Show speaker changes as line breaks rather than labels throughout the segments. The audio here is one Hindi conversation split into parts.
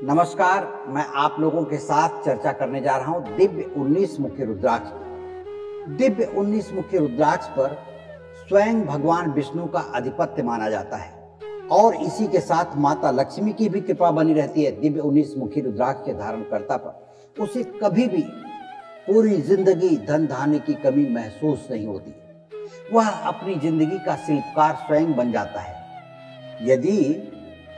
नमस्कार। मैं आप लोगों के साथ चर्चा करने जा रहा हूं दिव्य 19 मुखी रुद्राक्ष। दिव्य 19 मुखी रुद्राक्ष पर स्वयं भगवान विष्णु का आधिपत्य माना जाता है और इसी के साथ माता लक्ष्मी की भी कृपा बनी रहती है। दिव्य 19 मुखी रुद्राक्ष के धारणकर्ता पर उसे कभी भी पूरी जिंदगी धन धान्य की कमी महसूस नहीं होती। वह अपनी जिंदगी का शिल्पकार स्वयं बन जाता है। यदि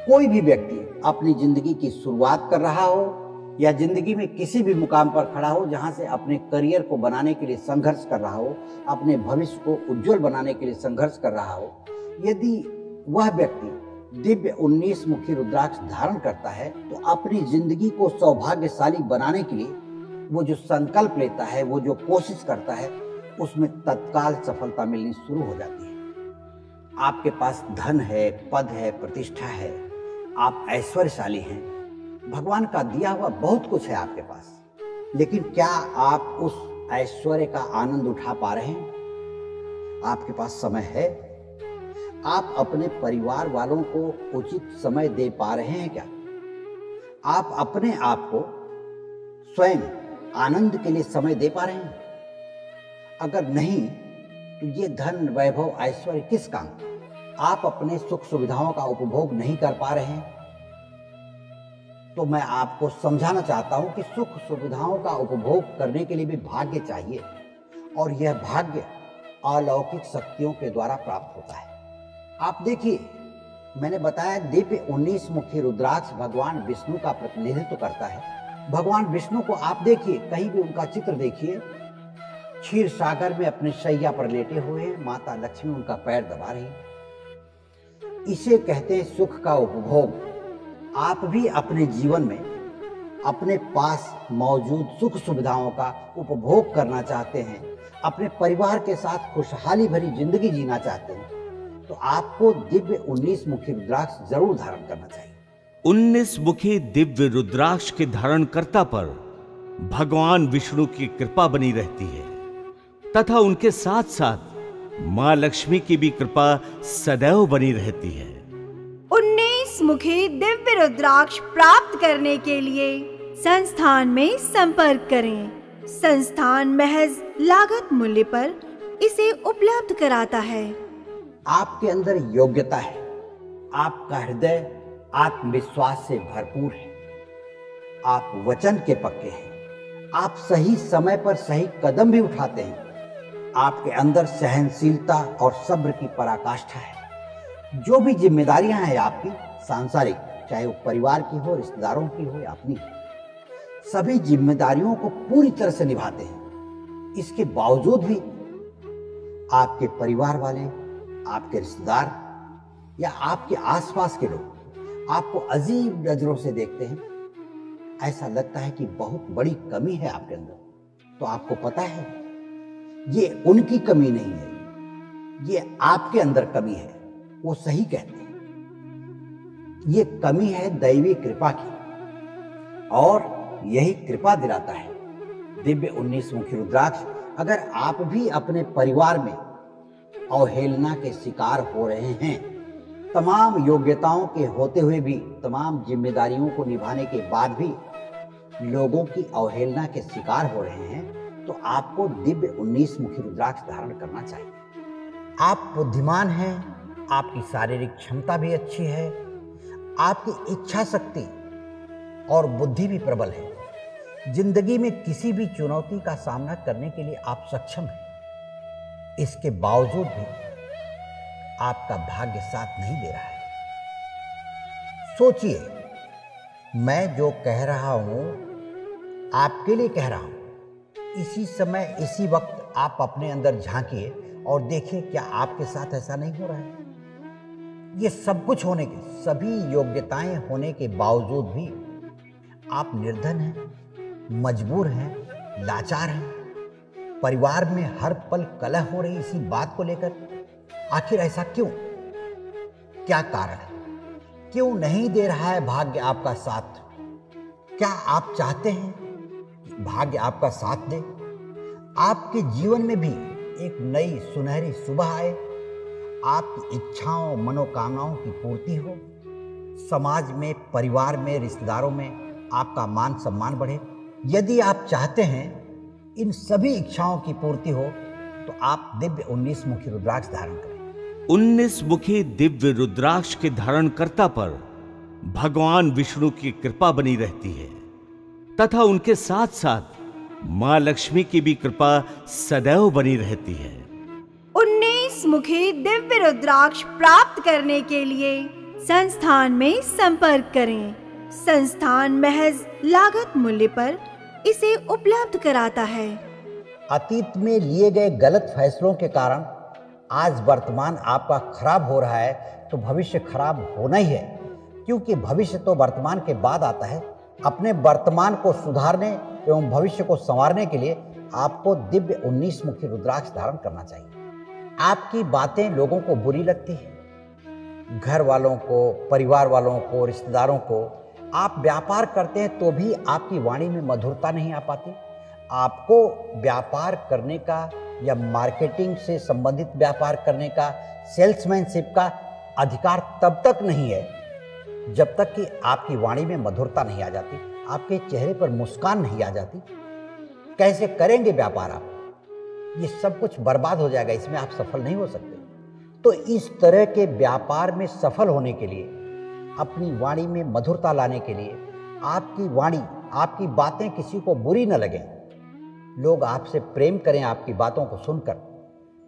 कोई भी व्यक्ति अपनी जिंदगी की शुरुआत कर रहा हो या जिंदगी में किसी भी मुकाम पर खड़ा हो जहां से अपने करियर को बनाने के लिए संघर्ष कर रहा हो, अपने भविष्य को उज्जवल बनाने के लिए संघर्ष कर रहा हो, यदि वह व्यक्ति दिव्य 19 मुखी रुद्राक्ष धारण करता है तो अपनी जिंदगी को सौभाग्यशाली बनाने के लिए वो जो संकल्प लेता है, वो जो कोशिश करता है, उसमें तत्काल सफलता मिलनी शुरू हो जाती है। आपके पास धन है, पद है, प्रतिष्ठा है, आप ऐश्वर्यशाली हैं, भगवान का दिया हुआ बहुत कुछ है आपके पास, लेकिन क्या आप उस ऐश्वर्य का आनंद उठा पा रहे हैं? आपके पास समय है? आप अपने परिवार वालों को उचित समय दे पा रहे हैं क्या? आप अपने आप को स्वयं आनंद के लिए समय दे पा रहे हैं? अगर नहीं तो ये धन, वैभव, ऐश्वर्य किस काम? आप अपने सुख सुविधाओं का उपभोग नहीं कर पा रहे हैं तो मैं आपको समझाना चाहता हूं कि सुख सुविधाओं का उपभोग करने के लिए भी भाग्य चाहिए और यह भाग्य अलौकिक शक्तियों के द्वारा प्राप्त होता है। आप देखिए, मैंने बताया दिव्य 19 मुखी रुद्राक्ष भगवान विष्णु का प्रतिनिधित्व करता है। भगवान विष्णु को आप देखिए, कहीं भी उनका चित्र देखिए, क्षीर सागर में अपने शैया पर लेटे हुए हैं, माता लक्ष्मी उनका पैर दबा रही है। इसे कहते हैं सुख का उपभोग। आप भी अपने जीवन में अपने पास मौजूद सुख सुविधाओं का उपभोग करना चाहते हैं, अपने परिवार के साथ खुशहाली भरी जिंदगी जीना चाहते हैं, तो आपको दिव्य 19 मुखी रुद्राक्ष जरूर धारण करना चाहिए।
19 मुखी दिव्य रुद्राक्ष के धारणकर्ता पर भगवान विष्णु की कृपा बनी रहती है तथा उनके साथ साथ मां लक्ष्मी की भी कृपा सदैव बनी रहती है।
19 मुखी दिव्य रुद्राक्ष प्राप्त करने के लिए संस्थान में संपर्क करें। संस्थान महज लागत मूल्य पर इसे उपलब्ध कराता है।
आपके अंदर योग्यता है, आपका हृदय आत्मविश्वास से भरपूर है, आप वचन के पक्के हैं, आप सही समय पर सही कदम भी उठाते हैं, आपके अंदर सहनशीलता और सब्र की पराकाष्ठा है। जो भी जिम्मेदारियां हैं आपकी सांसारिक, चाहे वो परिवार की हो, रिश्तेदारों की हो या अपनी, सभी जिम्मेदारियों को पूरी तरह से निभाते हैं। इसके बावजूद भी आपके परिवार वाले, आपके रिश्तेदार या आपके आसपास के लोग आपको अजीब नजरों से देखते हैं। ऐसा लगता है कि बहुत बड़ी कमी है आपके अंदर। तो आपको पता है, ये उनकी कमी नहीं है, ये आपके अंदर कमी है। वो सही कहते हैं, ये कमी है दैवी कृपा की और यही कृपा दिलाता है दिव्य 19 मुखी रुद्राक्ष। अगर आप भी अपने परिवार में अवहेलना के शिकार हो रहे हैं, तमाम योग्यताओं के होते हुए भी, तमाम जिम्मेदारियों को निभाने के बाद भी लोगों की अवहेलना के शिकार हो रहे हैं, तो आपको दिव्य 19 मुखी रुद्राक्ष धारण करना चाहिए। आप बुद्धिमान हैं, आपकी शारीरिक क्षमता भी अच्छी है, आपकी इच्छा शक्ति और बुद्धि भी प्रबल है। जिंदगी में किसी भी चुनौती का सामना करने के लिए आप सक्षम हैं। इसके बावजूद भी आपका भाग्य साथ नहीं दे रहा है। सोचिए, मैं जो कह रहा हूं आपके लिए कह रहा हूं। इसी समय, इसी वक्त आप अपने अंदर झांकिए और देखिए क्या आपके साथ ऐसा नहीं हो रहा है। ये सब कुछ होने के, सभी योग्यताएं होने के बावजूद भी आप निर्धन हैं, मजबूर हैं, लाचार हैं। परिवार में हर पल कलह हो रही इसी बात को लेकर। आखिर ऐसा क्यों? क्या कारण है? क्यों नहीं दे रहा है भाग्य आपका साथ? क्या आप चाहते हैं कि भाग्य आपका साथ दे, आपके जीवन में भी एक नई सुनहरी सुबह आए, आपकी इच्छाओं, मनोकामनाओं की पूर्ति हो? समाज में, परिवार में, रिश्तेदारों में आपका मान सम्मान बढ़े। यदि आप चाहते हैं इन सभी इच्छाओं की पूर्ति हो तो आप दिव्य 19 मुखी रुद्राक्ष धारण करें।
19 मुखी दिव्य रुद्राक्ष के धारणकर्ता पर भगवान विष्णु की कृपा बनी रहती है तथा उनके साथ साथ मां लक्ष्मी की भी कृपा सदैव बनी रहती है।
19 मुखी दिव्य रुद्राक्ष प्राप्त करने के लिए संस्थान में संपर्क करें। संस्थान महज लागत मूल्य पर इसे उपलब्ध कराता है।
अतीत में लिए गए गलत फैसलों के कारण आज वर्तमान आपका खराब हो रहा है तो भविष्य खराब होना ही है, क्योंकि भविष्य तो वर्तमान के बाद आता है। अपने वर्तमान को सुधारने एवं भविष्य को संवारने के लिए आपको दिव्य 19 मुखी रुद्राक्ष धारण करना चाहिए। आपकी बातें लोगों को बुरी लगती है, घर वालों को, परिवार वालों को, रिश्तेदारों को। आप व्यापार करते हैं तो भी आपकी वाणी में मधुरता नहीं आ पाती। आपको व्यापार करने का या मार्केटिंग से संबंधित व्यापार करने का, सेल्समैनशिप का अधिकार तब तक नहीं है जब तक कि आपकी वाणी में मधुरता नहीं आ जाती, आपके चेहरे पर मुस्कान नहीं आ जाती। कैसे करेंगे व्यापार आप? ये सब कुछ बर्बाद हो जाएगा, इसमें आप सफल नहीं हो सकते। तो इस तरह के व्यापार में सफल होने के लिए, अपनी वाणी में मधुरता लाने के लिए, आपकी वाणी, आपकी बातें किसी को बुरी न लगें, लोग आपसे प्रेम करें आपकी बातों को सुनकर,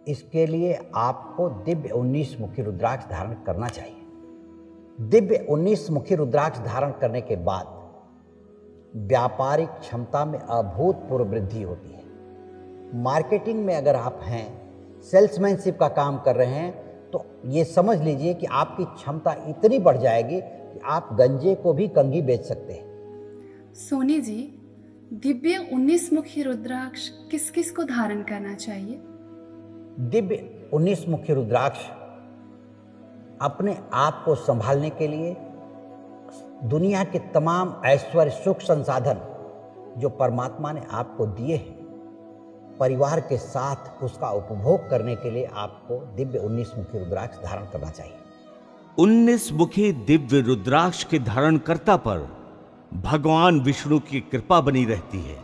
इसके लिए आपको दिव्य 19 मुखी रुद्राक्ष धारण करना चाहिए। दिव्य 19 मुखी रुद्राक्ष धारण करने के बाद व्यापारिक क्षमता में अभूतपूर्व वृद्धि होती है। मार्केटिंग में अगर आप हैं, सेल्समैनशिप का काम कर रहे हैं, तो ये समझ लीजिए कि आपकी क्षमता इतनी बढ़ जाएगी कि आप गंजे को भी कंघी बेच सकते हैं।
सोनी जी, दिव्य 19 मुखी रुद्राक्ष किस किस को धारण करना चाहिए?
दिव्य 19 मुखी रुद्राक्ष अपने आप को संभालने के लिए दुनिया के तमाम ऐश्वर्य, सुख, संसाधन जो परमात्मा ने आपको दिए हैं, परिवार के साथ उसका उपभोग करने के लिए आपको दिव्य 19 मुखी रुद्राक्ष धारण करना चाहिए।
19 मुखी दिव्य रुद्राक्ष के धारणकर्ता पर भगवान विष्णु की कृपा बनी रहती है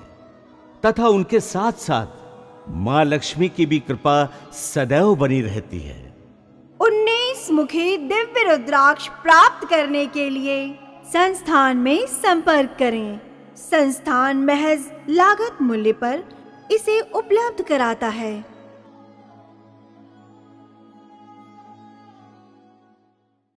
तथा उनके साथ साथ मां लक्ष्मी की भी कृपा सदैव बनी रहती है।
19 मुखी दिव्य रुद्राक्ष प्राप्त करने के लिए संस्थान में संपर्क करें। संस्थान महज लागत मूल्य पर इसे उपलब्ध कराता है।